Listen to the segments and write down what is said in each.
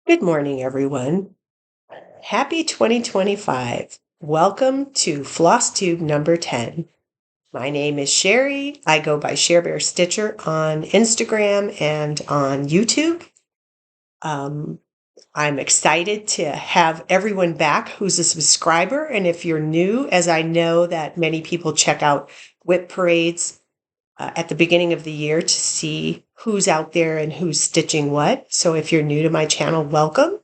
Good morning, everyone. Happy 2025. Welcome to Flosstube number 10. My name is Sherry. I go by Bear Stitcher on Instagram and on YouTube. Um, I'm excited to have everyone back who's a subscriber. And if you're new, as I know that many people check out WIP Parades at the beginning of the year to see who's out there and who's stitching what. So if you're new to my channel, welcome.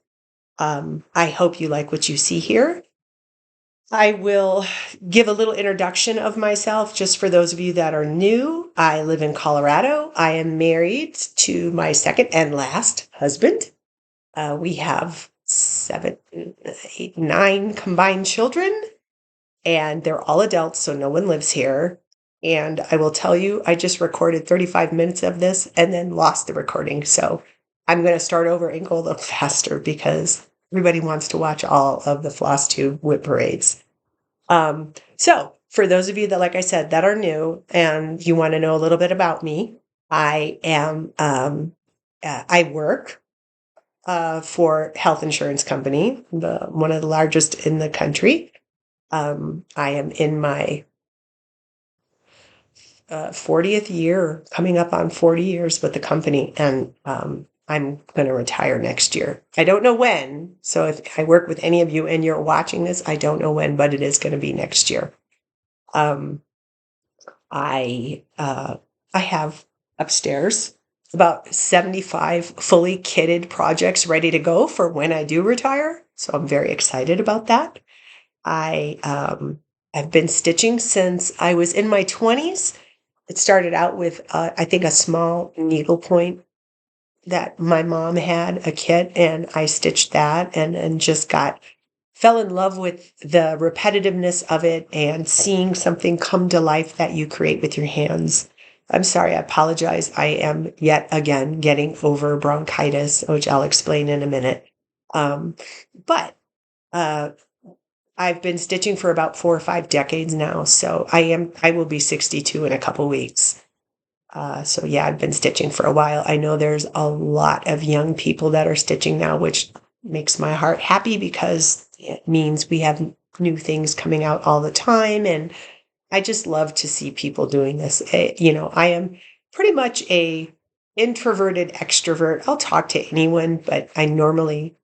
I hope you like what you see here. I will give a little introduction of myself just for those of you that are new. I live in Colorado. I am married to my second and last husband. We have 7, 8, 9 combined children, and they're all adults, so no one lives here. And I will tell you, I just recorded 35 minutes of this and then lost the recording. So I'm going to start over and go a little faster because everybody wants to watch all of the Flosstube WIP parades. So for those of you that, like I said, that are new and you want to know a little bit about me, I work for health insurance company, one of the largest in the country. I am in my 40th year, coming up on 40 years with the company, and I'm going to retire next year. I don't know when, so if I work with any of you and you're watching this, I don't know when, but it is going to be next year. Um, I have upstairs about 75 fully kitted projects ready to go for when I do retire, so I'm very excited about that. I've been stitching since I was in my 20s. It started out with, I think, a small needlepoint that my mom had, a kit, and I stitched that and just fell in love with the repetitiveness of it and seeing something come to life that you create with your hands. I'm sorry, I apologize. I am yet again getting over bronchitis, which I'll explain in a minute. But I've been stitching for about 4 or 5 decades now, so I will be 62 in a couple weeks. So yeah, I've been stitching for a while. I know there's a lot of young people that are stitching now, which makes my heart happy because it means we have new things coming out all the time, and I just love to see people doing this. I am pretty much a introverted extrovert. I'll talk to anyone, but I normally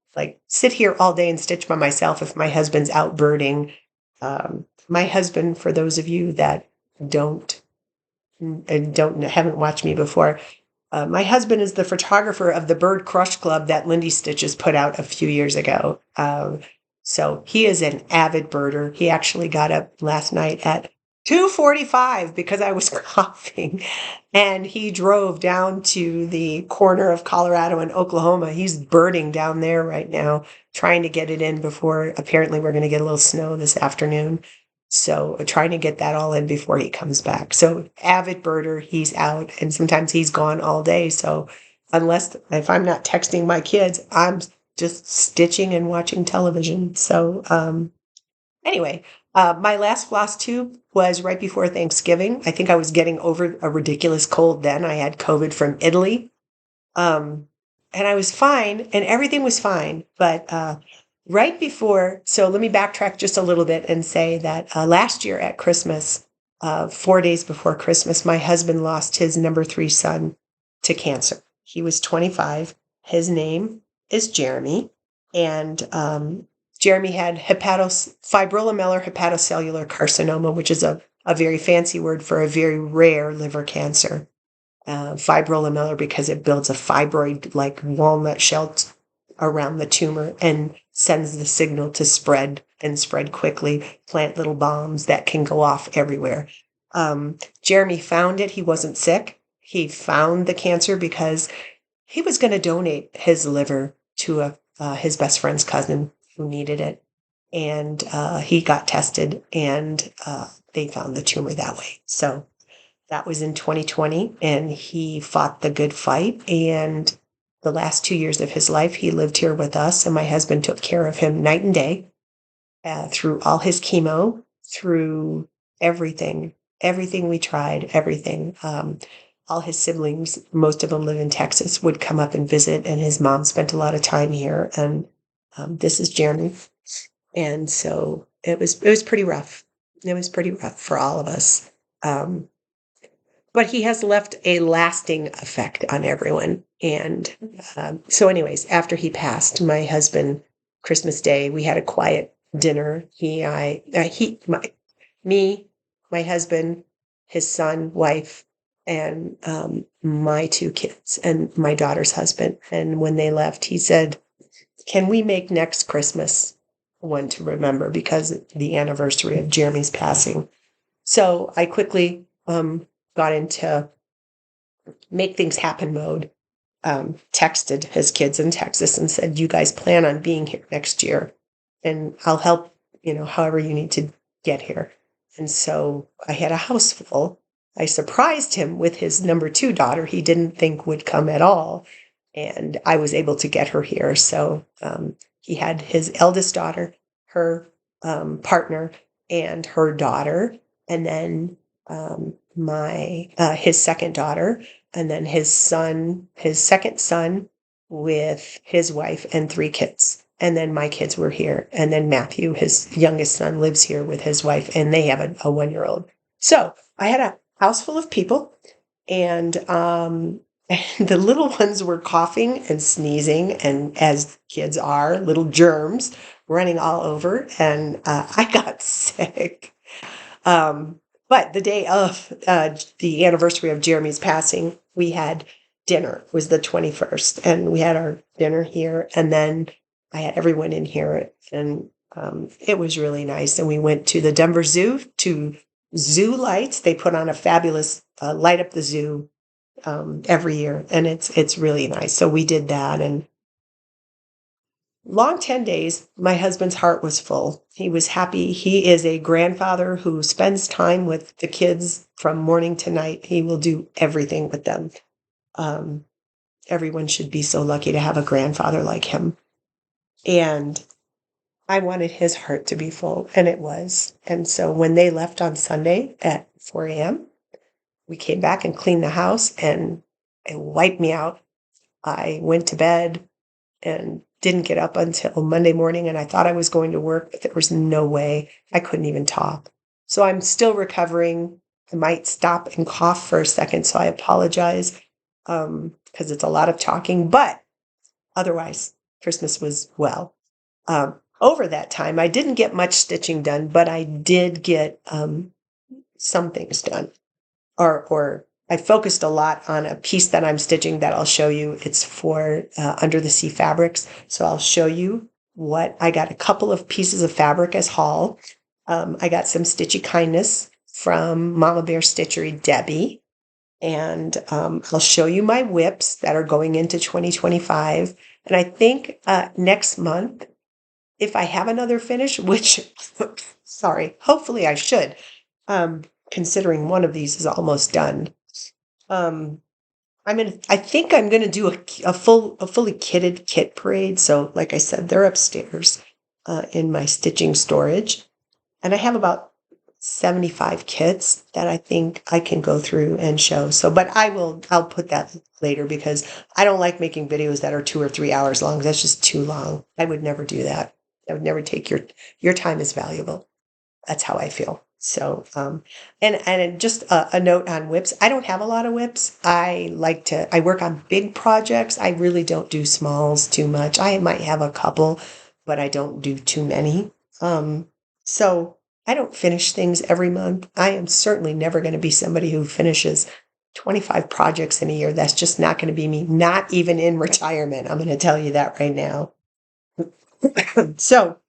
sit here all day and stitch by myself if my husband's out birding. My husband, for those of you that haven't watched me before, my husband is the photographer of the Bird Crush Club that Lindy Stitches put out a few years ago. So he is an avid birder. He actually got up last night at 2:45 because I was coughing, and he drove down to the corner of Colorado and Oklahoma. He's birding down there right now, trying to get it in before, apparently we're going to get a little snow this afternoon. So trying to get that all in before he comes back. So avid birder, he's out, and sometimes he's gone all day. So if I'm not texting my kids, I'm just stitching and watching television. So anyway, my last floss tube was right before Thanksgiving. I think I was getting over a ridiculous cold then. I had COVID from Italy. And I was fine, and everything was fine. But right before, so let me backtrack just a little bit and say that last year at Christmas, 4 days before Christmas, my husband lost his number 3 son to cancer. He was 25. His name is Jeremy, and Jeremy had fibrolamellar hepatocellular carcinoma, which is a very fancy word for a very rare liver cancer. Fibrolamellar because it builds a fibroid-like walnut shell around the tumor and sends the signal to spread and spread quickly, plant little bombs that can go off everywhere. Jeremy found it. He wasn't sick. He found the cancer because he was going to donate his liver to his best friend's cousin who needed it. And he got tested, and they found the tumor that way. So that was in 2020, and he fought the good fight. And the last 2 years of his life, he lived here with us, and my husband took care of him night and day through all his chemo, through everything we tried, everything. all his siblings, most of them live in Texas, would come up and visit, and his mom spent a lot of time here. And this is Jeremy. And so it was pretty rough. It was pretty rough for all of us. But he has left a lasting effect on everyone. And so anyways, after he passed, my husband, Christmas Day, we had a quiet dinner. Me, my husband, his son, wife, and my two kids and my daughter's husband. And when they left, he said, can we make next Christmas one to remember, because the anniversary of Jeremy's passing? So I quickly got into make things happen mode, texted his kids in Texas and said, you guys plan on being here next year, and I'll help, however you need to get here. And so I had a house full. I surprised him with his number 2 daughter he didn't think would come at all, and I was able to get her here. So he had his eldest daughter, her partner, and her daughter, and then his second daughter, and then his second son with his wife and 3 kids. And then my kids were here. And then Matthew, his youngest son, lives here with his wife, and they have a 1-year-old. So I had a house full of people, and the little ones were coughing and sneezing, and as kids are, little germs running all over, and I got sick. But the day of the anniversary of Jeremy's passing, we had dinner. It was the 21st, and we had our dinner here, and then I had everyone in here, and it was really nice. And we went to the Denver Zoo to zoo lights. They put on a fabulous light up the zoo every year, and it's really nice. So we did that, and long 10 days, my husband's heart was full. He was happy. He is a grandfather who spends time with the kids from morning to night. He will do everything with them. Everyone should be so lucky to have a grandfather like him. And I wanted his heart to be full, and it was. And so when they left on Sunday at 4 a.m., we came back and cleaned the house, and it wiped me out. I went to bed and didn't get up until Monday morning, and I thought I was going to work, but there was no way. I couldn't even talk. So I'm still recovering. I might stop and cough for a second, so I apologize, because it's a lot of talking, but otherwise, Christmas was well. Over that time, I didn't get much stitching done, but I did get some things done, or I focused a lot on a piece that I'm stitching that I'll show you. It's for Under the Sea Fabrics. So I'll show you what I got. A couple of pieces of fabric as haul. I got some Stitchy Kindness from Mama Bear Stitchery, Debbie. And I'll show you my WIPs that are going into 2025. And I think next month, if I have another finish, which, hopefully I should, considering one of these is almost done. I think I'm gonna do a fully kitted kit parade. So like I said, they're upstairs in my stitching storage, and I have about 75 kits that I think I can go through and show. So, but I'll put that later, because I don't like making videos that are 2 or 3 hours long. That's just too long. I would never do that. I would never take your time is valuable. That's how I feel. So, and just a note on WIPs. I don't have a lot of WIPs. I work on big projects. I really don't do smalls too much. I might have a couple, but I don't do too many. So I don't finish things every month. I am certainly never going to be somebody who finishes 25 projects in a year. That's just not going to be me, not even in retirement. I'm going to tell you that right now. So,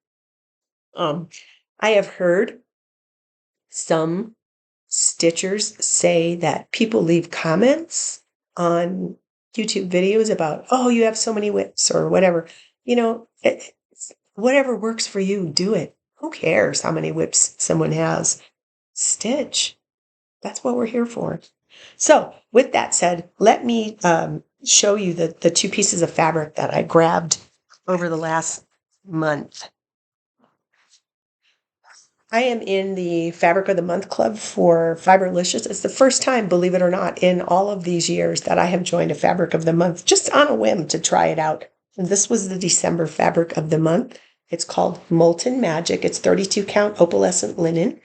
I have heard some stitchers say that people leave comments on YouTube videos about, oh, you have so many WIPs or whatever. Whatever works for you, do it. Who cares how many WIPs someone has? Stitch. That's what we're here for. So with that said, let me show you the 2 pieces of fabric that I grabbed over the last month. I am in the Fabric of the Month Club for Fiberlicious. It's the first time, believe it or not, in all of these years that I have joined a Fabric of the Month, just on a whim to try it out. And this was the December Fabric of the Month. It's called Molten Magic. It's 32 count opalescent linen.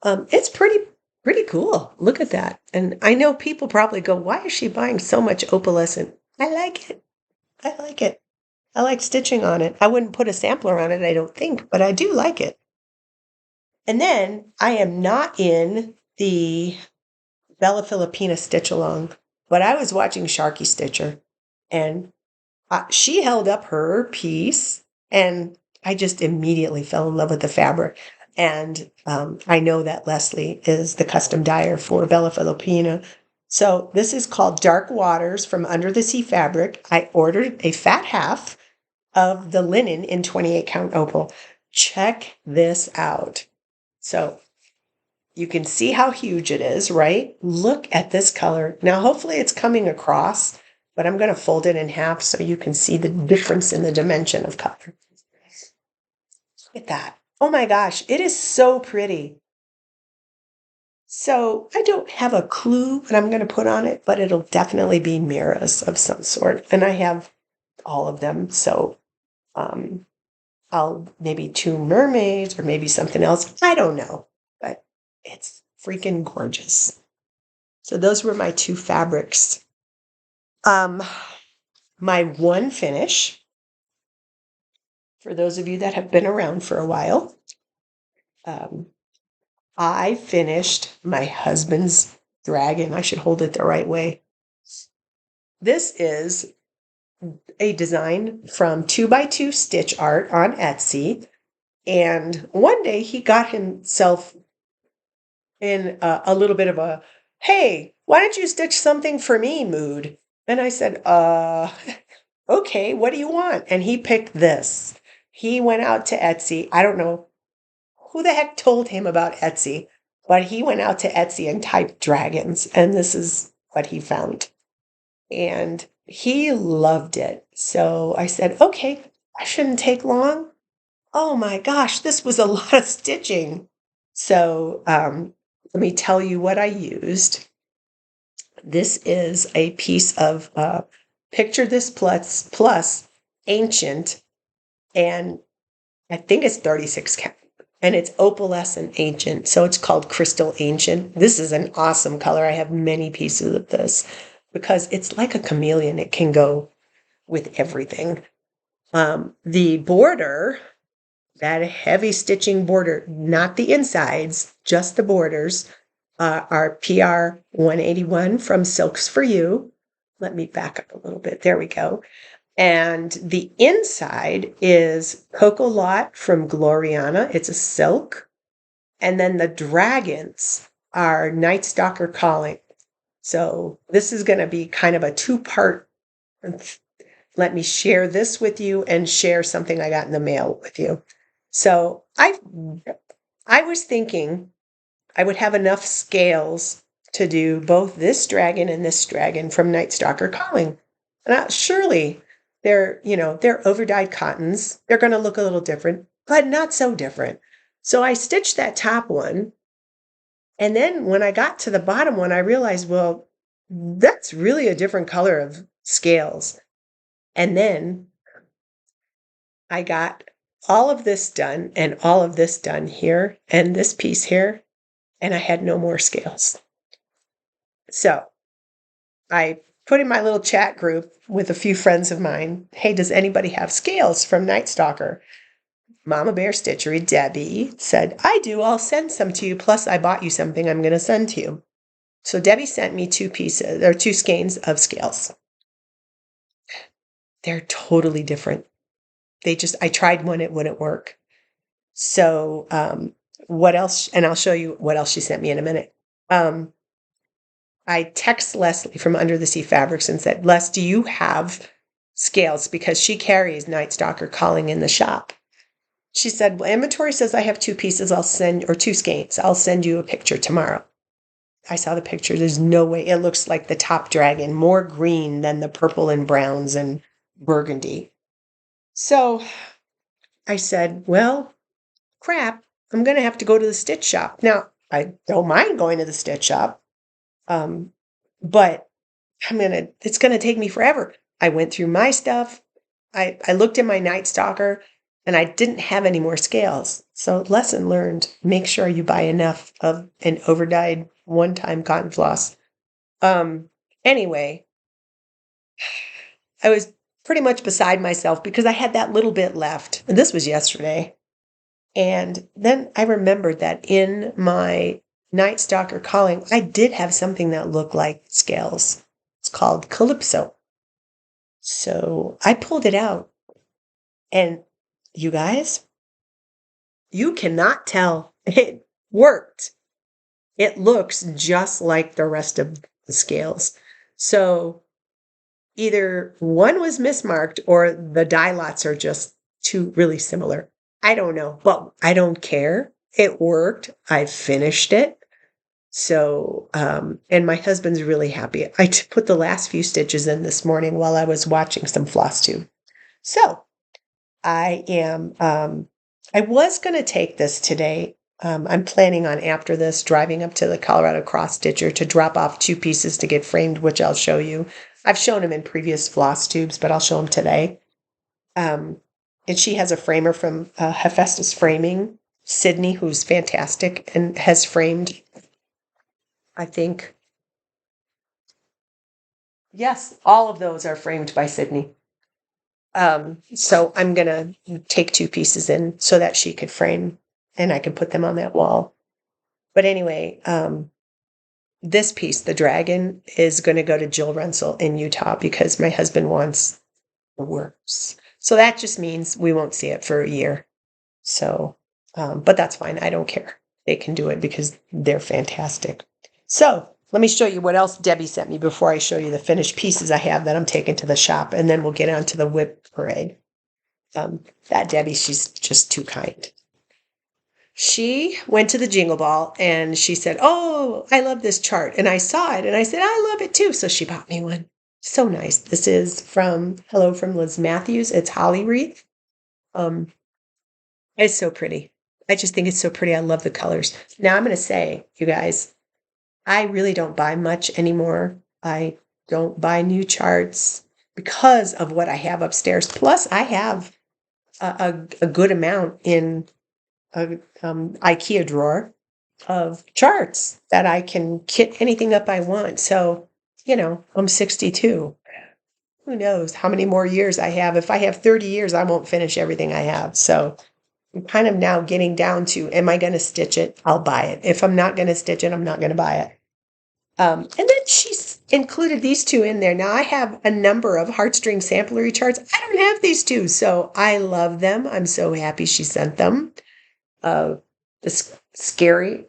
It's pretty cool. Look at that. And I know people probably go, why is she buying so much opalescent? I like it. I like it. I like stitching on it. I wouldn't put a sampler on it, I don't think, but I do like it. And then I am not in the Bella Filipina stitch along, but I was watching Sharky Stitcher, and she held up her piece, and I just immediately fell in love with the fabric. And I know that Leslie is the custom dyer for Bella Filipina. So this is called Dark Waters from Under the Sea Fabric. I ordered a fat half of the linen in 28 count opal. Check this out. So you can see how huge it is, right? Look at this color. Now, hopefully it's coming across, but I'm going to fold it in half so you can see the difference in the dimension of color. Look at that. Oh my gosh, it is so pretty. So I don't have a clue what I'm going to put on it, but it'll definitely be mirrors of some sort. And I have all of them. So I'll maybe 2 mermaids or maybe something else. I don't know, but it's freaking gorgeous. So those were my 2 fabrics. My one finish, for those of you that have been around for a while, I finished my husband's dragon. I should hold it the right way. This is a design from 2x2 stitch art on Etsy. And one day he got himself in a little bit of a, hey, why don't you stitch something for me mood? And I said, okay, what do you want? And he picked this. He went out to Etsy. I don't know who the heck told him about Etsy, but he went out to Etsy and typed dragons, and this is what he found. And he loved it. So I said, okay, I shouldn't take long. Oh my gosh, this was a lot of stitching. So let me tell you what I used. This is a piece of Picture This Plus Ancient, and I think it's 36 count. And it's opalescent ancient, so it's called Crystal Ancient. This is an awesome color. I have many pieces of this because it's like a chameleon. It can go with everything. The border, that heavy stitching border, not the insides, just the borders, are PR 181 from Silks for You. Let me back up a little bit. There we go. And the inside is Coco Lot from Gloriana. It's a silk. And then the dragons are Night Stalker Calling. So this is going to be kind of a 2-part. Let me share this with you and share something I got in the mail with you. So I was thinking I would have enough scales to do both this dragon and this dragon from Night Stalker Calling. And surely they're overdyed cottons. They're going to look a little different, but not so different. So I stitched that top one. And then when I got to the bottom one, I realized, well, that's really a different color of scales. And then I got all of this done and all of this done here and this piece here, and I had no more scales. So I put in my little chat group with a few friends of mine, hey, does anybody have scales from Night Stalker? Mama Bear Stitchery, Debbie, said, I do. I'll send some to you. Plus, I bought you something I'm going to send to you. So Debbie sent me 2 skeins of scales. They're totally different. I tried one, it wouldn't work. So what else? And I'll show you what else she sent me in a minute. I text Leslie from Under the Sea Fabrics and said, Les, do you have scales? Because she carries Night Stalker Calling in the shop. She said, well, inventory says I have 2 pieces. 2 skeins. I'll send you a picture tomorrow. I saw the picture. There's no way. It looks like the top dragon, more green than the purple and browns and burgundy. So I said, well, crap. I'm going to have to go to the stitch shop. Now, I don't mind going to the stitch shop, but it's going to take me forever. I went through my stuff. I looked in my Night Stalker and I didn't have any more scales. So lesson learned, make sure you buy enough of an overdyed one-time cotton floss. Anyway, I was pretty much beside myself because I had that little bit left. And this was yesterday. And then I remembered that in my Night Stalker calling, I did have something that looked like scales. It's called Calypso. So I pulled it out. And you guys, you cannot tell. It worked. It looks just like the rest of the scales. So either one was mismarked or the die lots are just too really similar. I don't know, but I don't care. It worked. I finished it. So, and my husband's really happy. I put the last few stitches in this morning while I was watching some Flosstube. So I was going to take this today. I'm planning on after this driving up to the Colorado Cross Stitcher to drop off 2 pieces to get framed, which I'll show you. I've shown them in previous Flosstubes, but I'll show them today. And she has a framer from Hephaestus Framing, Sydney, who's fantastic and has framed, I think. Yes, all of those are framed by Sydney. So I'm going to take 2 pieces in so that she could frame and I can put them on that wall. But anyway, this piece, the dragon, is going to go to Jill Runsell in Utah because my husband wants the works. So that just means we won't see it for a year. So, but that's fine. I don't care. They can do it because they're fantastic. So let me show you what else Debbie sent me before I show you the finished pieces I have that I'm taking to the shop, and then we'll get on to the WIP Parade. That Debbie, she's just too kind. She went to the Jingle Ball and she said, "Oh, I love this chart." And I saw it and I said, "I love it too." So she bought me one. So nice. This is from Liz Matthews. It's Holly Wreath. It's so pretty. I just think it's so pretty. I love the colors. Now I'm going to say, you guys, I really don't buy much anymore. I don't buy new charts because of what I have upstairs. Plus, I have a good amount in a IKEA drawer of charts that I can kit anything up I want. So, I'm 62. Who knows how many more years I have? If I have 30 years, I won't finish everything I have. So I'm kind of now getting down to, am I going to stitch it? I'll buy it. If I'm not going to stitch it, I'm not going to buy it. And then she's included these 2 in there. Now I have a number of heartstring samplery charts. I don't have these 2, so I love them. I'm so happy she sent them. The scary.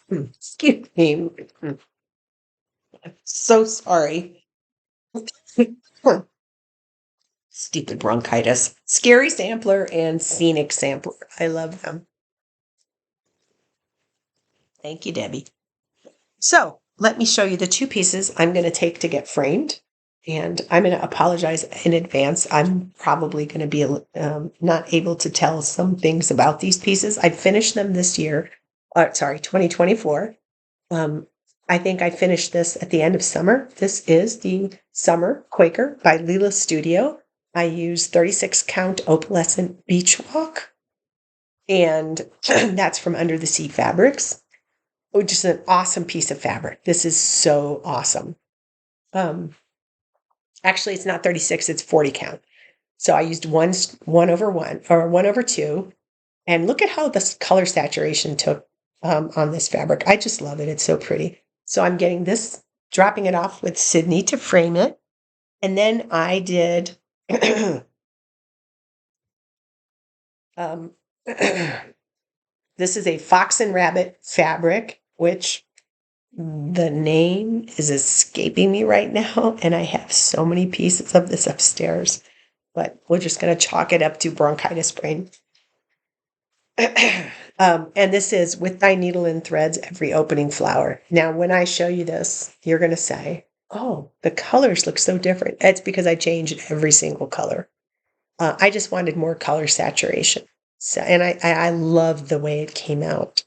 Excuse me. I'm so sorry. Stupid bronchitis. Scary sampler and scenic sampler. I love them. Thank you, Debbie. So let me show you the 2 pieces I'm going to take to get framed. And I'm going to apologize in advance. I'm probably going to be not able to tell some things about these pieces. I finished them this year. 2024. I think I finished this at the end of summer. This is the Summer Quaker by Leela Studio. I used 36 count opalescent beach walk. And that's from Under the Sea Fabrics. Oh, just an awesome piece of fabric. This is so awesome. Actually, it's not 36, it's 40 count. So I used 1/1 or 1/2. And look at how this color saturation took on this fabric. I just love it. It's so pretty. So I'm getting this, dropping it off with Sydney to frame it. And then I did this is a Fox and Rabbit fabric, which the name is escaping me right now, and I have so many pieces of this upstairs, but we're just going to chalk it up to bronchitis brain. And this is With Thy Needle and Threads Every Opening Flower. Now, when I show you this, you're going to say, "Oh, the colors look so different." It's because I changed every single color. I just wanted more color saturation. So, and I love the way it came out.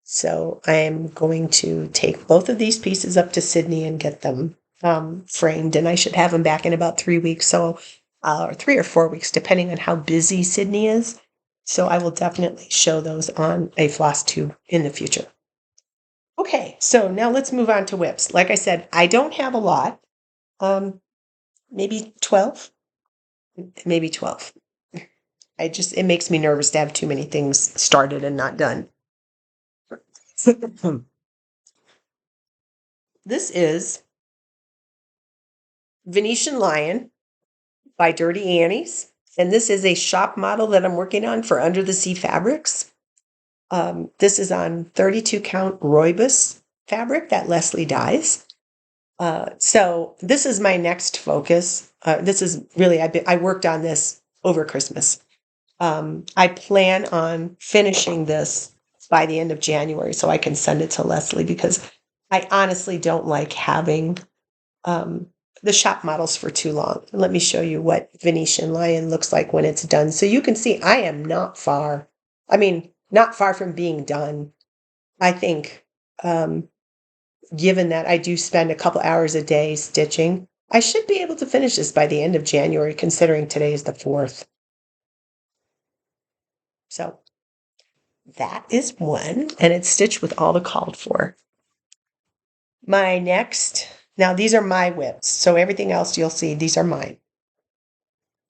So I am going to take both of these pieces up to Sydney and get them framed, and I should have them back in about 3 weeks. So, or 3 or 4 weeks, depending on how busy Sydney is. So I will definitely show those on a Flosstube in the future. Okay, so now let's move on to WIPs. Like I said, I don't have a lot. Maybe 12. Maybe 12. It makes me nervous to have too many things started and not done. This is Venetian Lion by Dirty Annie's. And this is a shop model that I'm working on for Under the Sea Fabrics. This is on 32 count Rooibos fabric that Leslie dyes. So this is my next focus. This is really, I worked on this over Christmas. I plan on finishing this by the end of January so I can send it to Leslie, because I honestly don't like having the shop models for too long. Let me show you what Venetian Lion looks like when it's done. So you can see I am not far. I mean, not far from being done. I think, given that I do spend a couple hours a day stitching, I should be able to finish this by the end of January, considering today is the 4th. So that is one, and it's stitched with all the called for. My next, now these are my WIPs, so everything else you'll see, these are mine.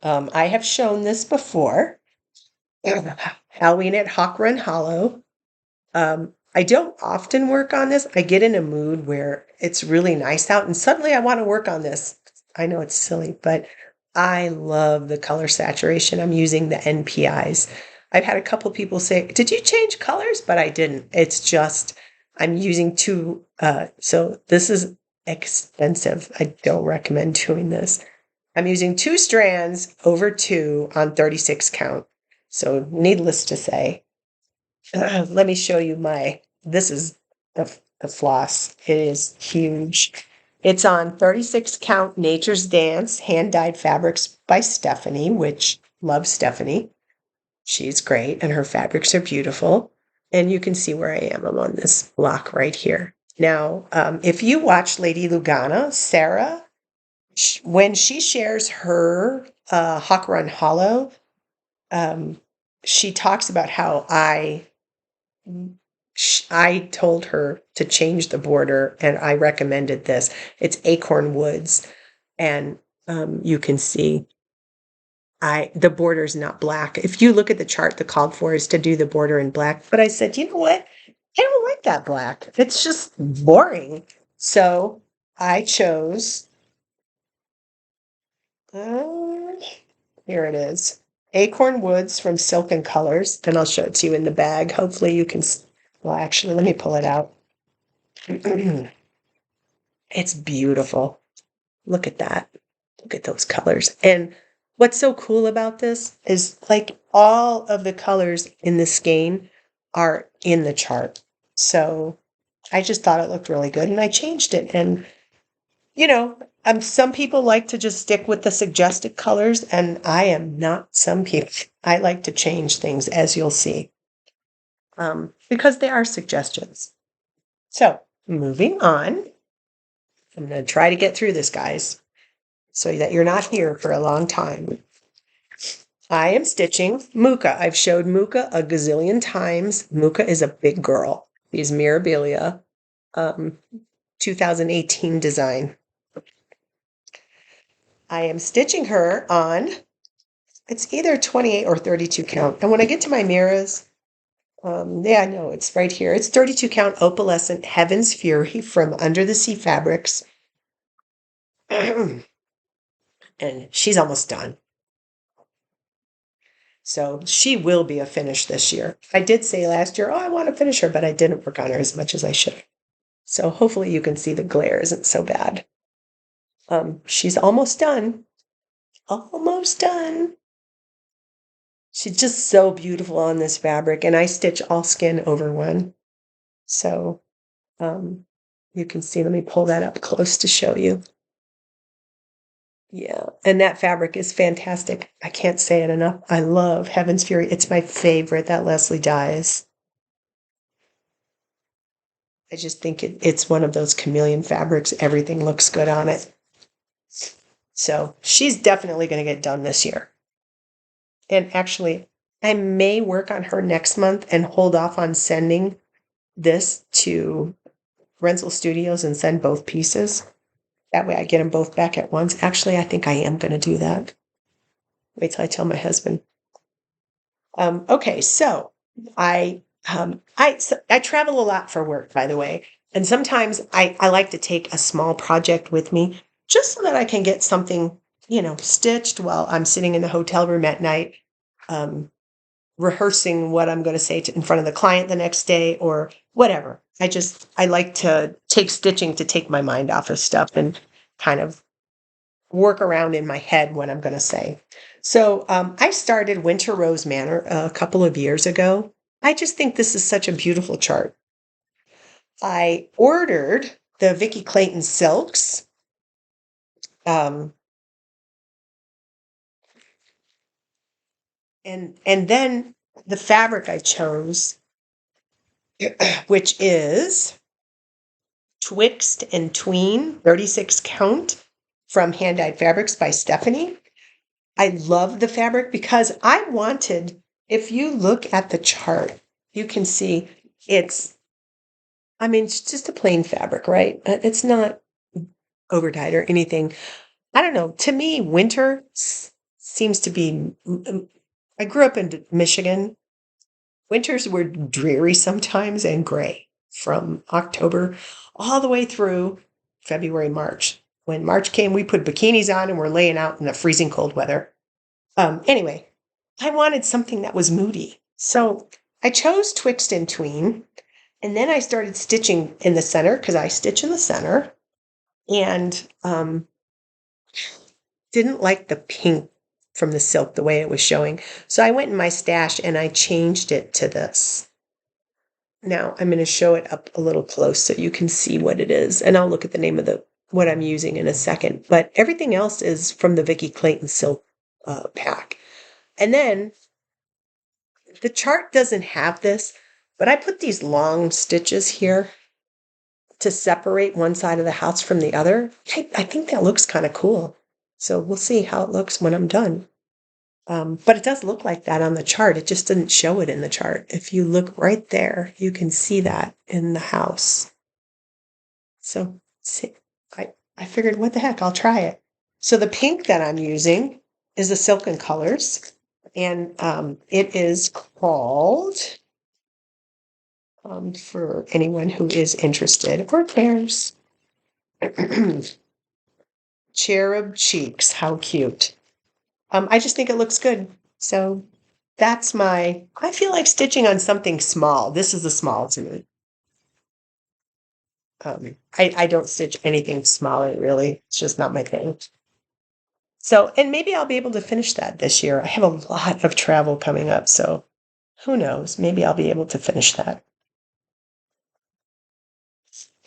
I have shown this before. Halloween at Hawk Run Hollow. I don't often work on this. I get in a mood where it's really nice out and suddenly I want to work on this. I know it's silly, but I love the color saturation. I'm using the NPIs. I've had a couple people say, did you change colors? But I didn't. It's just, I'm using two. So this is expensive. I don't recommend doing this. I'm using 2 strands over 2 on 36 count. So needless to say, let me show you this is the floss. It is huge. It's on 36 count Nature's Dance hand-dyed fabrics by Stephanie, which love Stephanie. She's great, and her fabrics are beautiful. And you can see where I am. I'm on this block right here. Now, if you watch Lady Lugana, Sarah, when she shares her Hawk Run Hollow, she talks about how I told her to change the border, and I recommended this. It's Acorn Woods, and you can see the border is not black. If you look at the chart, the called for is to do the border in black. But I said, you know what? I don't like that black. It's just boring. So I chose, here it is, Acorn Woods from Silk and Colors. And I'll show it to you in the bag. Hopefully you can, well, actually, let me pull it out. It's beautiful. Look at that. Look at those colors. And what's so cool about this is like all of the colors in the skein are in the chart. So I just thought it looked really good and I changed it. And, some people like to just stick with the suggested colors, and I am not some people. I like to change things, as you'll see, because they are suggestions. So moving on, I'm going to try to get through this, guys, so that you're not here for a long time. I am stitching Muka. I've showed Muka a gazillion times. Muka is a big girl. She's Mirabilia, 2018 design. I am stitching her on, it's either 28 or 32 count. And when I get to my mirrors, no, it's right here. It's 32 count opalescent Heaven's Fury from Under the Sea Fabrics. And she's almost done. So she will be a finish this year. I did say last year, I want to finish her, but I didn't work on her as much as I should. So hopefully you can see the glare isn't so bad. She's almost done. Almost done. She's just so beautiful on this fabric, and I stitch all skin over one. So you can see, let me pull that up close to show you. Yeah, and that fabric is fantastic. I can't say it enough. I love Heaven's Fury. It's my favorite, that Leslie dyes. I just think it's one of those chameleon fabrics. Everything looks good on it. So she's definitely going to get done this year. And actually, I may work on her next month and hold off on sending this to Rental Studios and send both pieces. That way I get them both back at once. Actually, I think I am going to do that. Wait till I tell my husband. Okay, so I travel a lot for work, by the way, and sometimes I like to take a small project with me just so that I can get something, stitched while I'm sitting in the hotel room at night, um, rehearsing what I'm going to say in front of the client the next day or whatever. I like to take stitching to take my mind off of stuff and kind of work around in my head what I'm going to say. So I started Winter Rose Manor a couple of years ago. I just think this is such a beautiful chart. I ordered the Vicki Clayton silks. And then the fabric I chose, which is Twixt and Tween 36 count from Hand Dyed Fabrics by Stephanie. I love the fabric because I wanted, if you look at the chart, you can see it's just a plain fabric, right? It's not over dyed or anything. I don't know. To me, winter seems to be, I grew up in Michigan. Winters were dreary sometimes and gray from October all the way through February, March. When March came, we put bikinis on and we're laying out in the freezing cold weather. Anyway, I wanted something that was moody. So I chose Twixt and Tween. And then I started stitching in the center because I stitch in the center. And didn't like the pink from the silk the way it was showing. So I went in my stash and I changed it to this. Now I'm going to show it up a little close so you can see what it is. And I'll look at the name of what I'm using in a second. But everything else is from the Vicki Clayton silk pack. And then the chart doesn't have this, but I put these long stitches here to separate one side of the house from the other. I think that looks kind of cool. So we'll see how it looks when I'm done. But it does look like that on the chart. It just didn't show it in the chart. If you look right there, you can see that in the house. So see, I figured, what the heck, I'll try it. So the pink that I'm using is the Silken Colors, and it is called, for anyone who is interested or cares, Cherub Cheeks. How cute. I just think it looks good. So I feel like stitching on something small. This is a small to me. I don't stitch anything smaller, really. It's just not my thing. So, and maybe I'll be able to finish that this year. I have a lot of travel coming up, so who knows? Maybe I'll be able to finish that.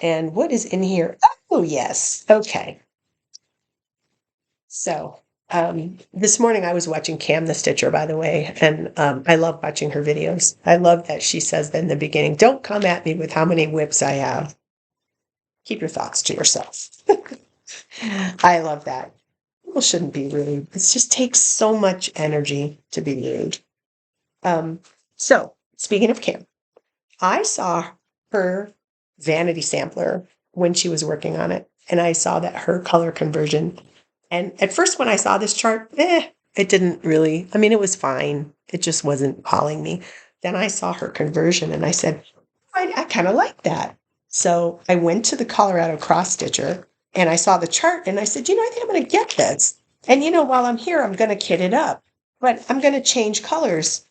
And what is in here? Oh, yes. Okay. So, this morning I was watching Cam the Stitcher, by the way, and I love watching her videos. I love that she says in the beginning, don't come at me with how many WIPs I have. Keep your thoughts to yourself. I love that. People shouldn't be rude. It just takes so much energy to be rude. So, speaking of Cam, I saw her vanity sampler when she was working on it, and I saw that her color conversion. And at first, when I saw this chart, it didn't really, it was fine. It just wasn't calling me. Then I saw her conversion, and I said, I kind of like that. So I went to the Colorado Cross Stitcher, and I saw the chart, and I said, I think I'm going to get this. And, while I'm here, I'm going to kit it up. But I'm going to change colors.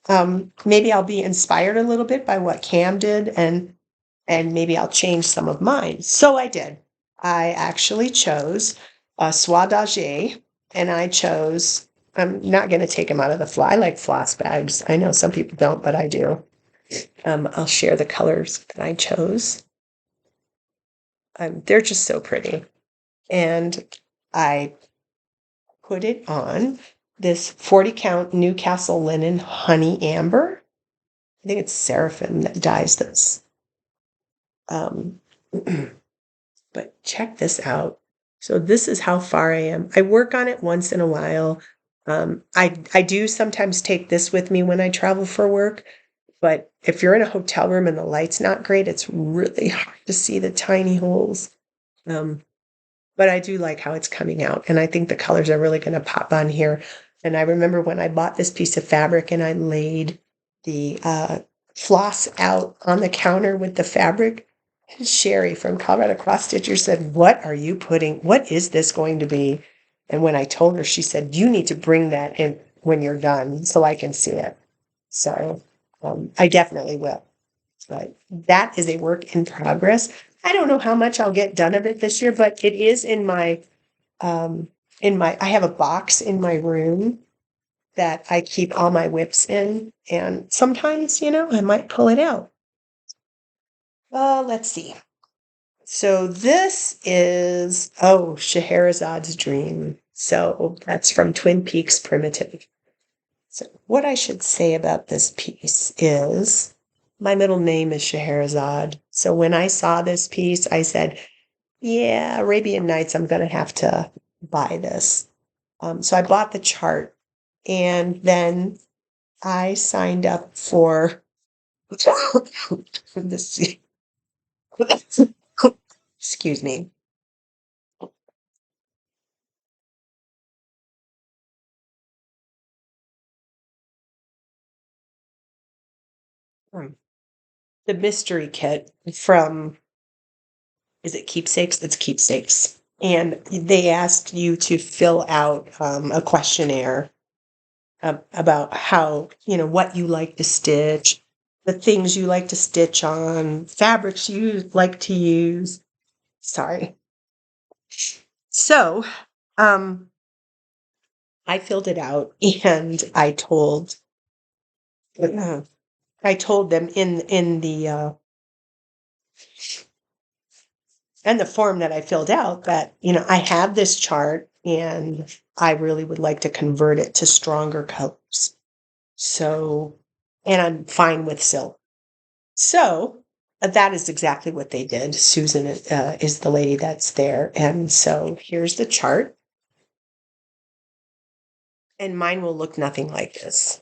Maybe I'll be inspired a little bit by what Cam did, and maybe I'll change some of mine. So I did. I actually chose Soie d'Angers, and I'm not going to take them out of the fly. I like floss bags. I know some people don't, but I do. I'll share the colors that I chose. They're just so pretty. And I put it on this 40 count Newcastle linen honey amber. I think it's Seraphim that dyes this. But check this out. So this is how far I am. I work on it once in a while. I do sometimes take this with me when I travel for work, but if you're in a hotel room and the light's not great, it's really hard to see the tiny holes. But I do like how it's coming out, and I think the colors are really going to pop on here. And I remember when I bought this piece of fabric and I laid the floss out on the counter with the fabric, Sherry from Colorado Cross Stitcher said, "What are you putting? What is this going to be?" And when I told her, she said, "You need to bring that in when you're done so I can see it." So I definitely will. But that is a work in progress. I don't know how much I'll get done of it this year, but it is in my I have a box in my room that I keep all my WIPs in, and sometimes, I might pull it out. Let's see. So this is, Scheherazad's Dream. So that's from Twin Peaks Primitive. So what I should say about this piece is my middle name is Scheherazade. So when I saw this piece, I said, yeah, Arabian Nights, I'm going to have to buy this. So I bought the chart, and then I signed up for this. Excuse me. The mystery kit from, is it Keepsakes? It's Keepsakes. And they asked you to fill out a questionnaire about how, what you like to stitch, the things you like to stitch on, fabrics you like to use. Sorry. So, I filled it out, and I told them in the form that I filled out that, I have this chart and I really would like to convert it to stronger colors. So, and I'm fine with silk. So that is exactly what they did. Susan is the lady that's there. And so here's the chart. And mine will look nothing like this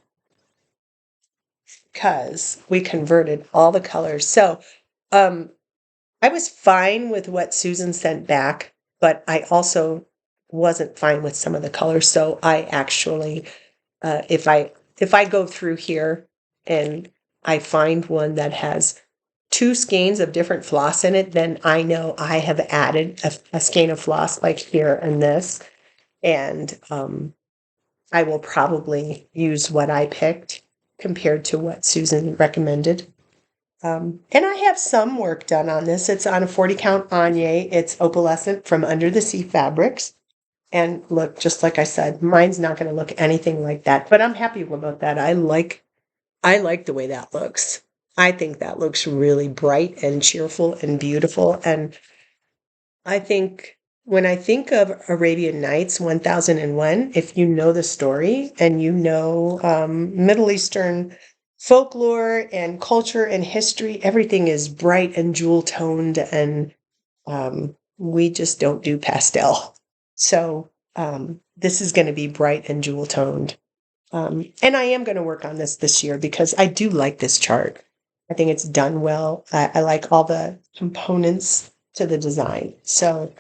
because we converted all the colors. So I was fine with what Susan sent back, but I also wasn't fine with some of the colors. So I actually, if I go through here and I find one that has two skeins of different floss in it, then I know I have added a skein of floss like here and this, and I will probably use what I picked compared to what Susan recommended. And I have some work done on this. It's on a 40 count Anye. It's opalescent from Under the Sea Fabrics. And look, just like I said, mine's not going to look anything like that, but I'm happy about that. I like the way that looks. I think that looks really bright and cheerful and beautiful. And I think when I think of Arabian Nights 1001, if you know the story and you know Middle Eastern folklore and culture and history, everything is bright and jewel toned, and we just don't do pastel. So this is going to be bright and jewel toned. And I am going to work on this year because I do like this chart. I think it's done well. I like all the components to the design. So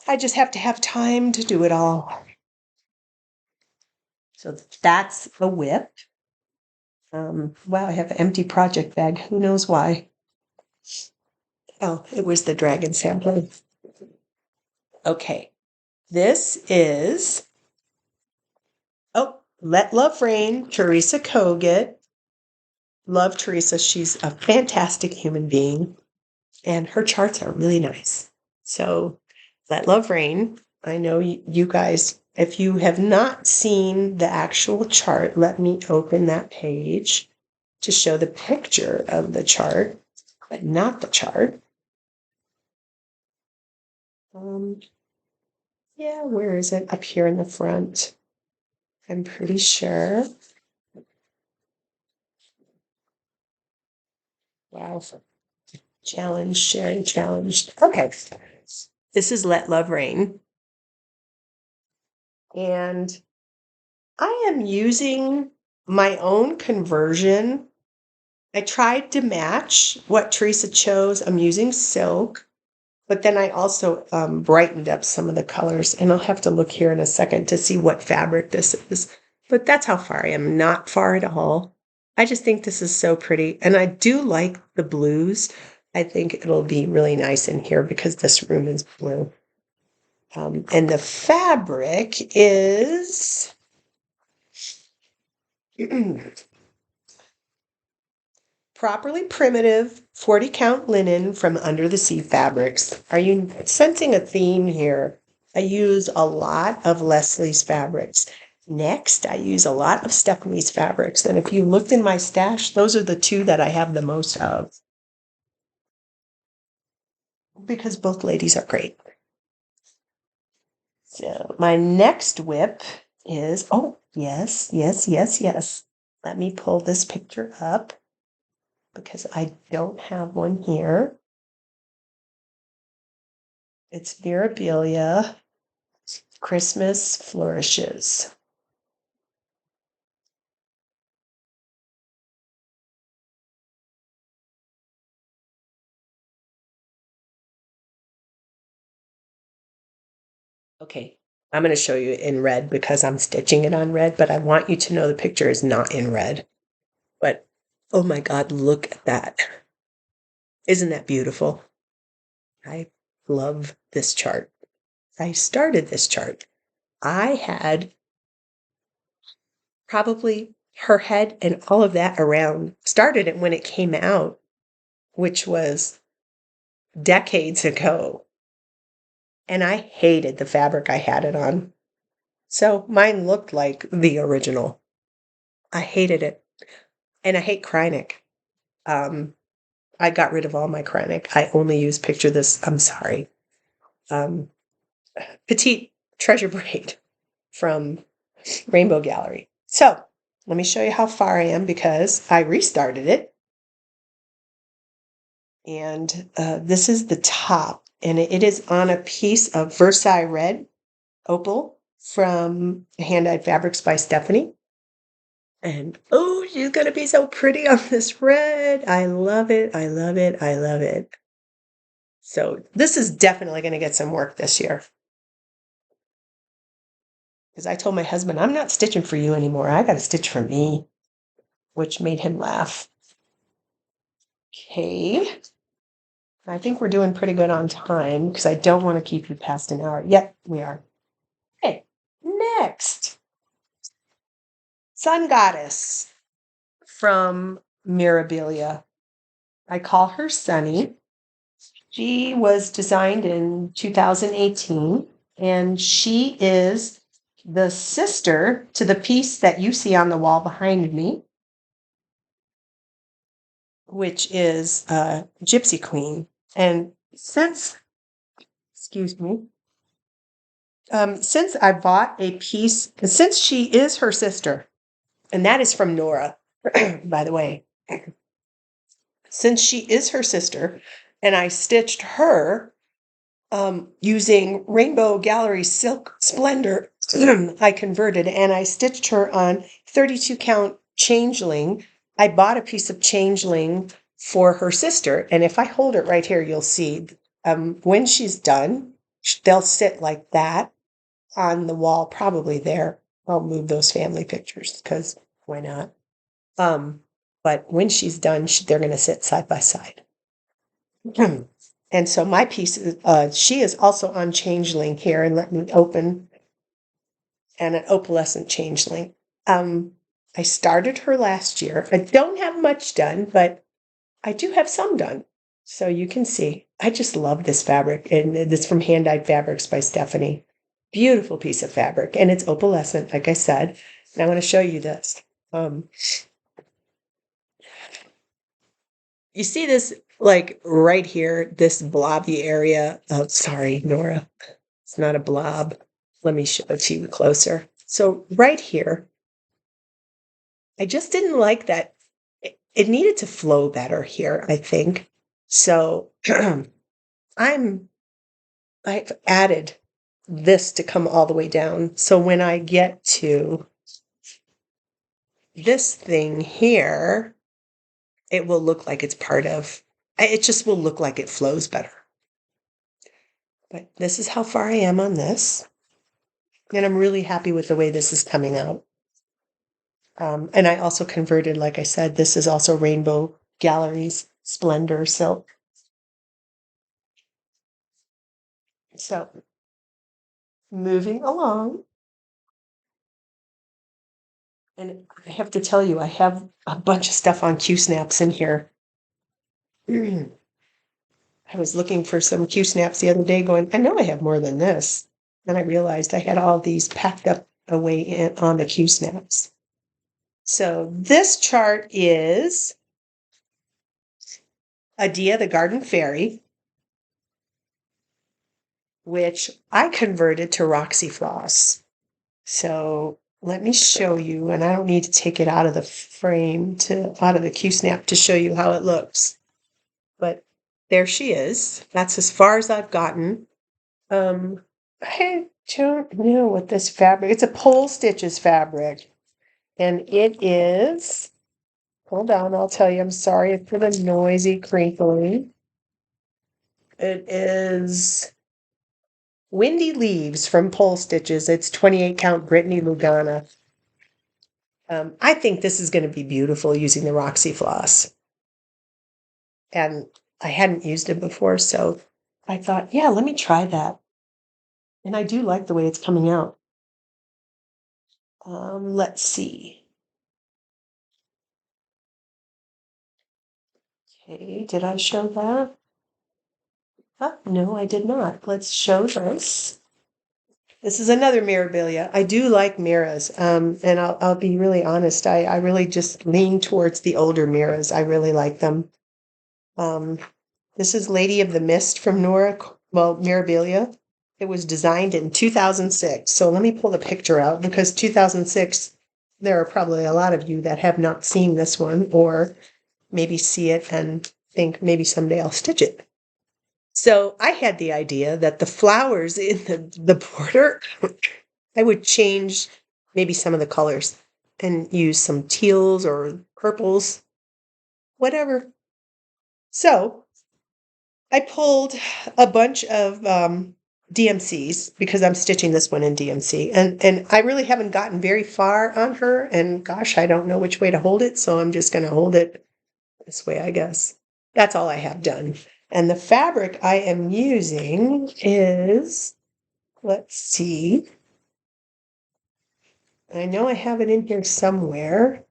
I just have to have time to do it all. So that's the WIP. Wow, I have an empty project bag. Who knows why? Oh, it was the dragon sampler. Okay. This is, Let Love Rain, Teresa Kogut. Love Teresa. She's a fantastic human being, and her charts are really nice. So, Let Love Rain. I know you guys, if you have not seen the actual chart, let me open that page to show the picture of the chart, but not the chart. Yeah, where is it? Up here in the front. I'm pretty sure. Wow. Challenge, sharing, challenged. Okay. This is Let Love Rain. And I am using my own conversion. I tried to match what Teresa chose. I'm using silk, but then I also brightened up some of the colors. And I'll have to look here in a second to see what fabric this is. But that's how far I am. Not far at all. I just think this is so pretty. And I do like the blues. I think it'll be really nice in here because this room is blue. And the fabric is properly primitive 40 count linen from Under the Sea Fabrics. Are you sensing a theme here? I use a lot of Leslie's fabrics. Next, I use a lot of Stephanie's fabrics. And if you looked in my stash, those are the two that I have the most of. Because both ladies are great. So my next WIP is, oh, yes, yes, yes, yes. Let me pull this picture up because I don't have one here. It's Mirabilia, Christmas Flourishes. Okay, I'm going to show you in red because I'm stitching it on red, but I want you to know the picture is not in red. But, oh my God, look at that. Isn't that beautiful? I love this chart. I started this chart. I had probably her head and all of that around, started it when it came out, which was decades ago. And I hated the fabric I had it on. So mine looked like the original. I hated it. And I hate Krynic. I got rid of all my Krynic. I only use Picture This. I'm sorry. Petite Treasure Braid from Rainbow Gallery. So let me show you how far I am because I restarted it. And this is the top. And it is on a piece of Versailles Red Opal from Hand-Dyed Fabrics by Stephanie. And oh, she's going to be so pretty on this red. I love it. I love it. I love it. So this is definitely going to get some work this year. Because I told my husband, I'm not stitching for you anymore. I got to stitch for me, which made him laugh. Okay. I think we're doing pretty good on time because I don't want to keep you past an hour. Yep, we are. Okay, next. Sun Goddess from Mirabilia. I call her Sunny. She was designed in 2018, and she is the sister to the piece that you see on the wall behind me, which is Gypsy Queen. And since I bought a piece, since she is her sister, and that is from Nora, by the way, since she is her sister, and I stitched her using Rainbow Gallery Silk Splendor, I converted and I stitched her on 32 count Changeling. I bought a piece of Changeling for her sister, and if I hold it right here, you'll see when she's done, they'll sit like that on the wall, probably there. I'll move those family pictures because why not? But when she's done, they're going to sit side by side. And so my piece is, she is also on Changeling here, and let me open, and an opalescent Changeling. I started her last year. I don't have much done, but I do have some done. So you can see, I just love this fabric, and it's from Hand-Dyed Fabrics by Stephanie. Beautiful piece of fabric, and it's opalescent, like I said. And I want to show you this. You see this, like right here, this blobby area. Oh, sorry, Nora. It's not a blob. Let me show it to you closer. So right here, I just didn't like that. It needed to flow better here, I think. So I've added this to come all the way down. So when I get to this thing here, it will look like it's part of, it just will look like it flows better. But this is how far I am on this. And I'm really happy with the way this is coming out. And I also converted, like I said, this is also Rainbow Gallery's Splendor silk. So moving along. And I have to tell you, I have a bunch of stuff on Q-snaps in here. I was looking for some Q-snaps the other day going, I know I have more than this. And I realized I had all these packed up away on the Q-snaps. So this chart is Adia the Garden Fairy, which I converted to Roxy Floss. So let me show you, and I don't need to take it out of the frame out of the Q-snap to show you how it looks. But there she is. That's as far as I've gotten. I don't know what this fabric, it's a pole stitches fabric. And it is, hold on, I'll tell you, I'm sorry for the noisy crinkling. It is Windy Leaves from Pole Stitches. It's 28 count Brittany Lugana. I think this is going to be beautiful using the Roxy Floss. And I hadn't used it before, so I thought, yeah, let me try that. And I do like the way it's coming out. Let's see. Okay, did I show that? Oh, no, I did not. Let's show this. This is another Mirabilia. I do like Miras, and I'll be really honest. I really just lean towards the older Miras. I really like them. This is Lady of the Mist from Mirabilia. It was designed in 2006. So let me pull the picture out because 2006, there are probably a lot of you that have not seen this one or maybe see it and think maybe someday I'll stitch it. So I had the idea that the flowers in the border, I would change maybe some of the colors and use some teals or purples, whatever. So I pulled a bunch of DMCs because I'm stitching this one in DMC. And I really haven't gotten very far on her. And gosh, I don't know which way to hold it. So I'm just going to hold it this way, I guess. That's all I have done. And the fabric I am using is, let's see. I know I have it in here somewhere.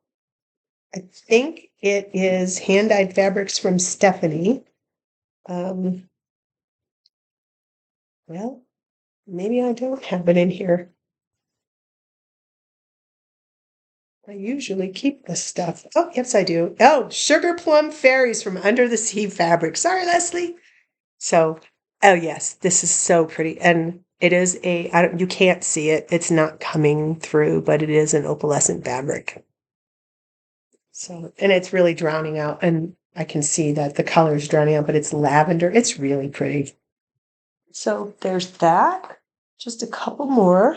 I think it is hand-dyed fabrics from Stephanie. Well, maybe I don't have it in here. I usually keep this stuff. Oh, yes, I do. Oh, Sugar Plum Fairies from Under the Sea Fabric. Sorry, Leslie. So, oh yes, this is so pretty. And it is you can't see it. It's not coming through, but it is an opalescent fabric. So, and it's really drowning out. And I can see that the color is drowning out, but it's lavender. It's really pretty. So there's that. Just a couple more.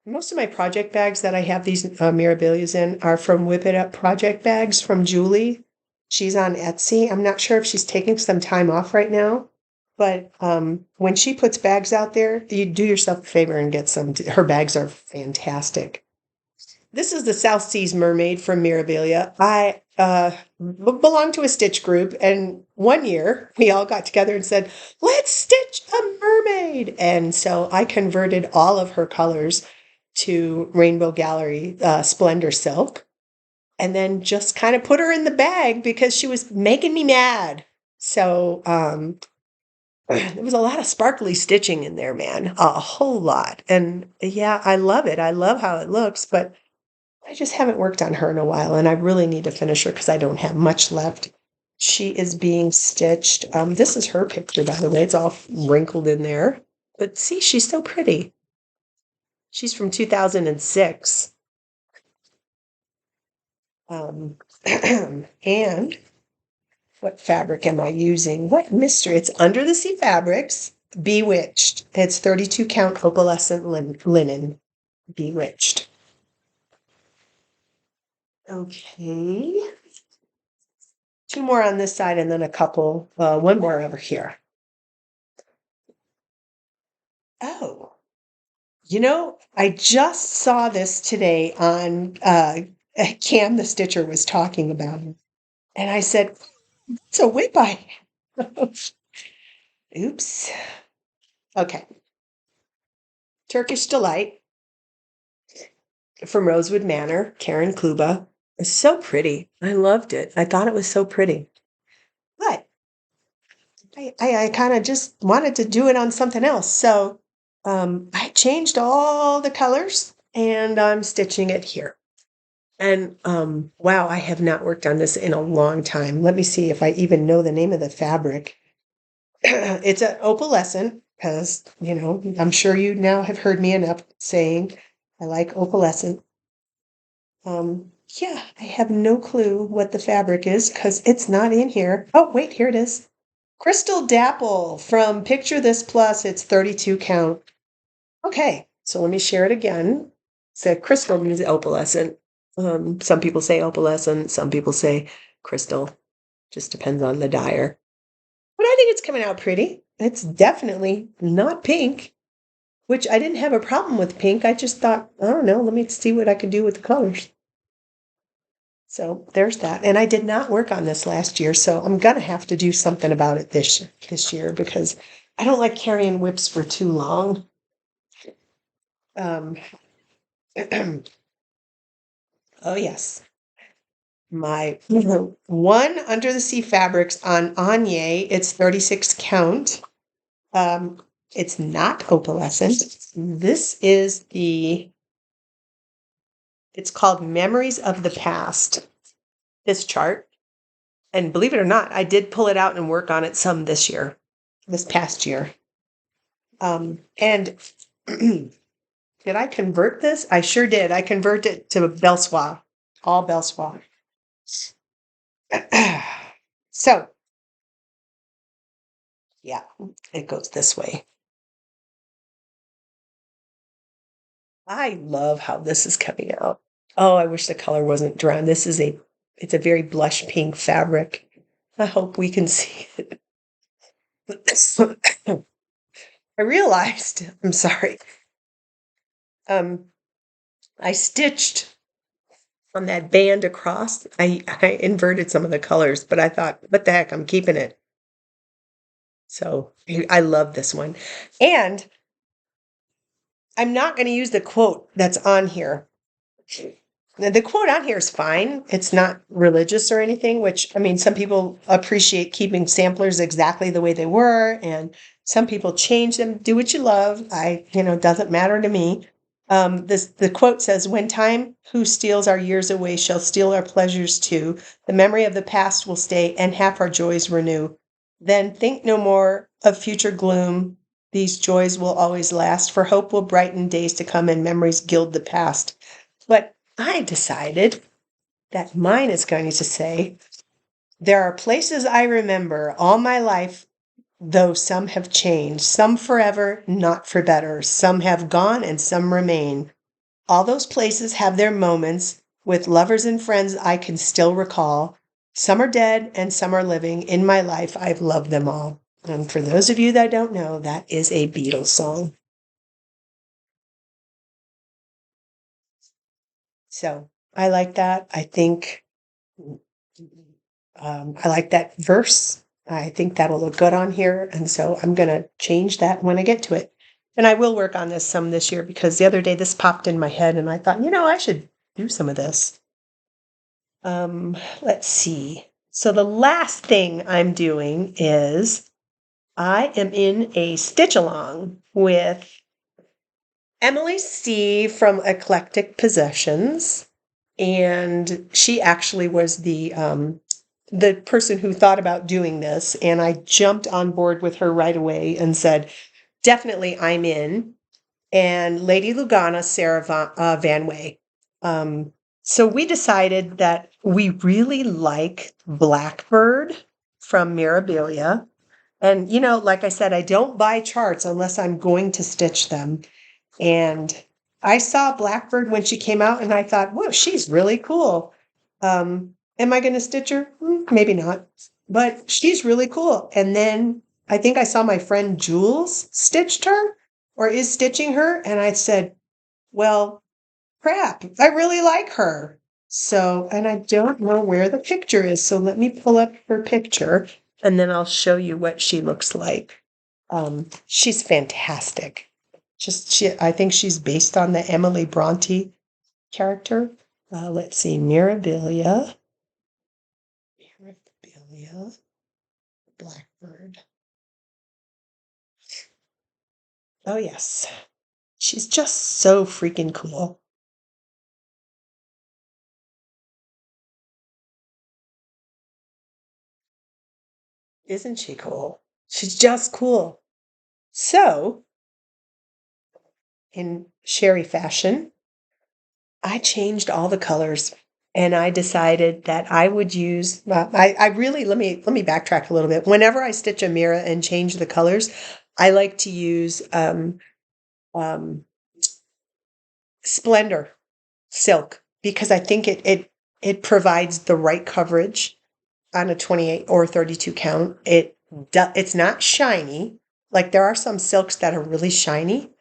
Most of my project bags that I have these Mirabilias in are from WIPItUpProjectBags from Julie. She's on Etsy. I'm not sure if she's taking some time off right now, but when she puts bags out there, you do yourself a favor and get some. Her bags are fantastic. This is the South Seas Mermaid from Mirabilia. I belong to a stitch group, and one year we all got together and said, let's stitch a mermaid. And so I converted all of her colors to Rainbow Gallery Splendor Silk, and then just kind of put her in the bag because she was making me mad. So there was a lot of sparkly stitching in there, man, a whole lot. And yeah, I love it. I love how it looks, but I just haven't worked on her in a while, and I really need to finish her because I don't have much left. she is being stitched. This is her picture, by the way. It's all wrinkled in there. But see, she's so pretty. She's from 2006. And what fabric am I using? What mystery? It's Under the Sea Fabrics, Bewitched. It's 32 count opalescent linen. Bewitched. Okay. Two more on this side and then a couple, one more over here. Oh, I just saw this today on Cam the Stitcher was talking about it. And I said, it's a WIP I have. Oops. Okay. Turkish Delight from Rosewood Manor, Karen Kluba. It's so pretty. I loved it. I thought it was so pretty. But I kind of just wanted to do it on something else. So I changed all the colors and I'm stitching it here. And wow, I have not worked on this in a long time. Let me see if I even know the name of the fabric. It's an opalescent because, I'm sure you now have heard me enough saying I like opalescent. Yeah, I have no clue what the fabric is because it's not in here. Oh, wait, here it is. Crystal Dapple from Picture This Plus. It's 32 count. Okay, so let me share it again. So crystal means opalescent. Some people say opalescent, some people say crystal. Just depends on the dyer. But I think it's coming out pretty. It's definitely not pink, which I didn't have a problem with pink. I just thought, I don't know, let me see what I could do with the colors. So there's that. And I did not work on this last year, so I'm going to have to do something about it this year because I don't like carrying WIPs for too long. Oh, yes. My one Under the Sea Fabrics on Anye, it's 36 count. It's not opalescent. This is it's called Memories of the Past, this chart. And believe it or not, I did pull it out and work on it some this past year. And did I convert this? I sure did. I converted it to Belsois, all Belsois. So, yeah, it goes this way. I love how this is coming out. Oh, I wish the color wasn't drawn. It's a very blush pink fabric. I hope we can see it. I realized, I'm sorry. I stitched on that band across. I inverted some of the colors, but I thought, what the heck, I'm keeping it. So I love this one. And I'm not going to use the quote that's on here. The quote on here is fine. It's not religious or anything, which, I mean, some people appreciate keeping samplers exactly the way they were, and some people change them. Do what you love. Doesn't matter to me. The quote says, "When time who steals our years away shall steal our pleasures too, the memory of the past will stay and half our joys renew. Then think no more of future gloom. These joys will always last, for hope will brighten days to come and memories gild the past." But I decided that mine is going to say, "There are places I remember all my life, though some have changed, some forever, not for better. Some have gone and some remain. All those places have their moments. With lovers and friends I can still recall. Some are dead and some are living. In my life I've loved them all." And for those of you that don't know, that is a Beatles song. So I like that. I think I like that verse. I think that'll look good on here. And so I'm going to change that when I get to it. And I will work on this some this year because the other day this popped in my head and I thought, I should do some of this. Let's see. So the last thing I'm doing is I am in a stitch along with Emily C. from Eclectic Possessions. And she actually was the the person who thought about doing this, and I jumped on board with her right away and said, definitely I'm in. And Lady Lugana, Sarah Van Way. So we decided that we really like Blackbird from Mirabilia. And, like I said, I don't buy charts unless I'm going to stitch them. And I saw Blackbird when she came out and I thought, whoa, she's really cool. Am I going to stitch her? Maybe not, but she's really cool. And then I think I saw my friend Jules stitched her or is stitching her. And I said, well, crap, I really like her. So, and I don't know where the picture is. So let me pull up her picture and then I'll show you what she looks like. She's fantastic. I think she's based on the Emily Bronte character. Let's see, Mirabilia, Blackbird. Oh yes, she's just so freaking cool. Isn't she cool? She's just cool. So, in Sherry fashion, I changed all the colors and I decided that I would use I really let me backtrack a little bit. Whenever I stitch a mirror and change the colors, I like to use um, Splendor silk because I think it provides the right coverage on a 28 or 32 count. It's not shiny. Like there are some silks that are really shiny,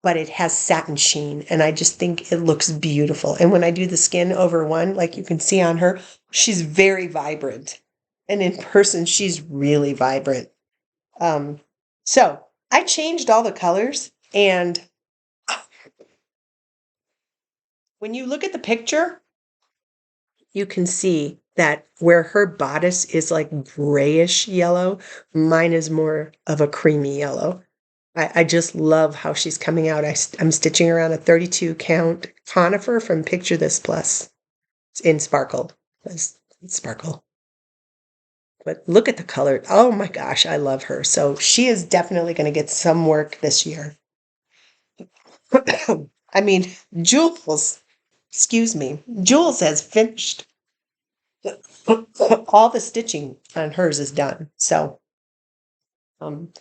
but it has satin sheen and I just think it looks beautiful. And when I do the skin over one, like you can see on her, she's very vibrant. And in person, she's really vibrant. Um, so I changed all the colors and when you look at the picture, you can see that where her bodice is like grayish yellow, mine is more of a creamy yellow. I just love how she's coming out. I'm stitching her on a 32 count conifer from Picture This Plus. It's in Sparkle. It's Sparkle. But look at the color. Oh my gosh, I love her. So she is definitely going to get some work this year. I mean, Jules, excuse me, Jules has finished. All the stitching on hers is done. So um,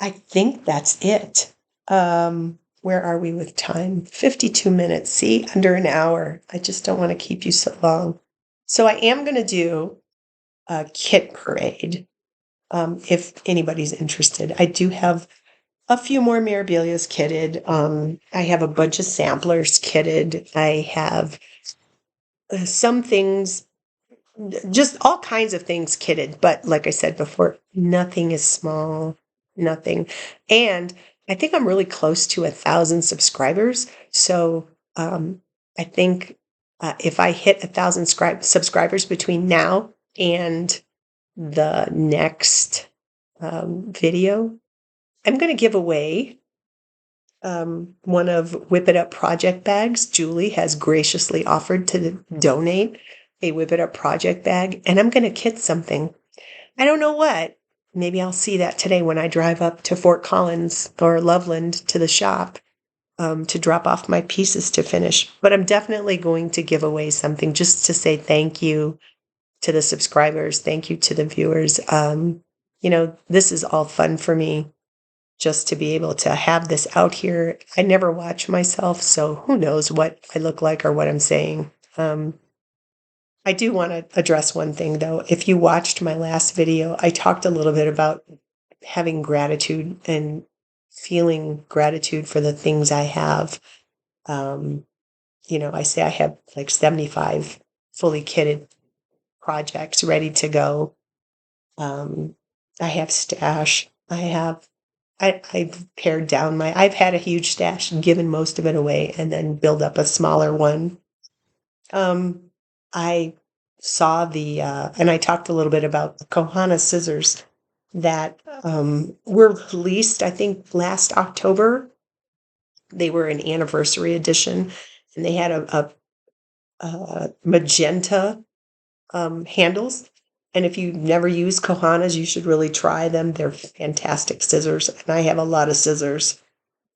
I think that's it. Where are we with time? 52 minutes. See, under an hour. I just don't want to keep you so long. So I am going to do a kit parade if anybody's interested. I do have a few more Mirabilias kitted. I have a bunch of samplers kitted. I have some things, just all kinds of things kitted. But like I said before, nothing is small, nothing. And I think I'm really close to 1,000 subscribers. So I think if I hit 1,000 subscribers between now and the next video, I'm going to give away one of WIP It Up project bags. Julie has graciously offered to donate a WIP It Up project bag, and I'm going to kit something. I don't know what. Maybe I'll see that today when I drive up to Fort Collins or Loveland to the shop to drop off my pieces to finish. But I'm definitely going to give away something just to say thank you to the subscribers. Thank you to the viewers. This is all fun for me just to be able to have this out here. I never watch myself, so who knows what I look like or what I'm saying. I do want to address one thing, though. If you watched my last video, I talked a little bit about having gratitude and feeling gratitude for the things I have. I say I have like 75 fully kitted projects ready to go. I have stash. I've pared down I've had a huge stash and given most of it away and then build up a smaller one. I saw and I talked a little bit about the Kohana scissors that were released, I think, last October. They were an anniversary edition and they had a magenta handles. And if you've never used Kohanas, you should really try them. They're fantastic scissors, and I have a lot of scissors.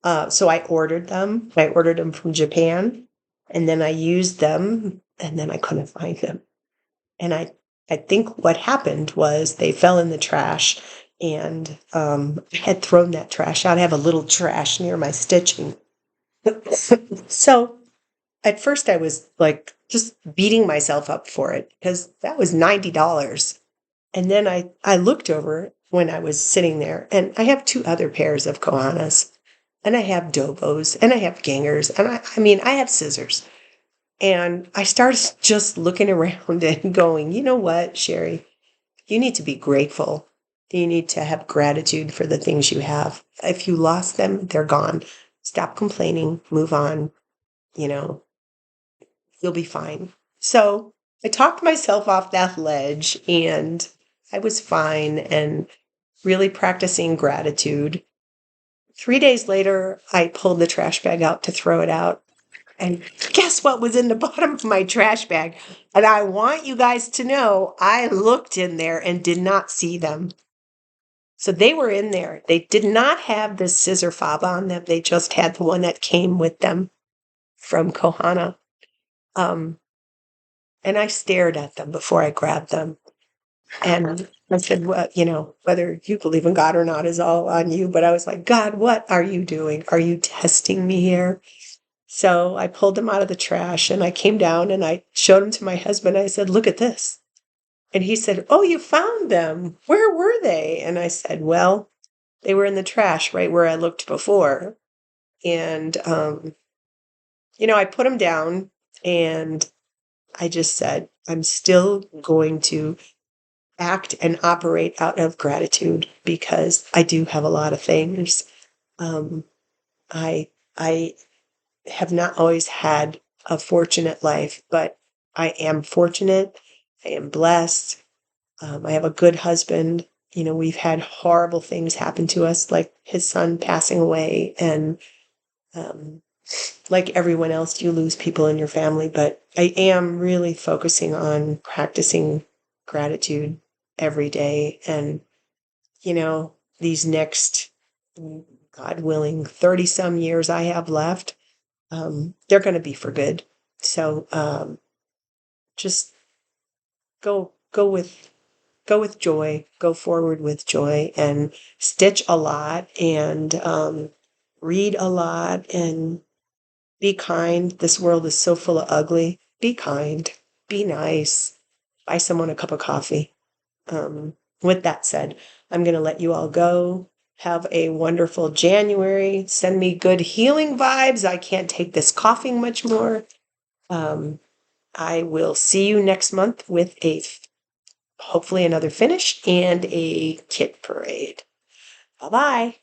So I ordered them. I ordered them from Japan, and then I used them, and then I couldn't find them. And I think what happened was they fell in the trash, and I had thrown that trash out. I have a little trash near my stitching. So at first I was like just beating myself up for it because that was $90. And then I looked over when I was sitting there, and I have two other pairs of Kohanas, and I have Dobos, and I have Gangers, and I mean, I have scissors. And I started just looking around and going, you know what, Sherry? You need to be grateful. You need to have gratitude for the things you have. If you lost them, they're gone. Stop complaining, move on, you know, you'll be fine. So I talked myself off that ledge, and I was fine and really practicing gratitude. 3 days later, I pulled the trash bag out to throw it out. And guess what was in the bottom of my trash bag? And I want you guys to know I looked in there and did not see them. So they were in there. They did not have the scissor fob on them. They just had the one that came with them from Kohana. Um, and I stared at them before I grabbed them. And I said, well, you know, whether you believe in God or not is all on you. But I was like, God, what are you doing? Are you testing me here? So I pulled them out of the trash, and I came down and I showed them to my husband. I said, look at this. And he said, oh, you found them. Where were they? And I said, well, they were in the trash right where I looked before. And, I put them down, and I just said, I'm still going to act and operate out of gratitude because I do have a lot of things. Um, I have not always had a fortunate life, but I am fortunate. I am blessed. I have a good husband. We've had horrible things happen to us, like his son passing away, and um, like everyone else, you lose people in your family. But I am really focusing on practicing gratitude every day. And, these next, God willing, 30 some years I have left, they're going to be for good. So just go with joy, go forward with joy, and stitch a lot, and read a lot, and be kind. This world is so full of ugly. Be kind, be nice, buy someone a cup of coffee. With that said, I'm going to let you all go. Have a wonderful January. Send me good healing vibes. I can't take this coughing much more. I will see you next month with hopefully another finish and a kit parade. Bye-bye.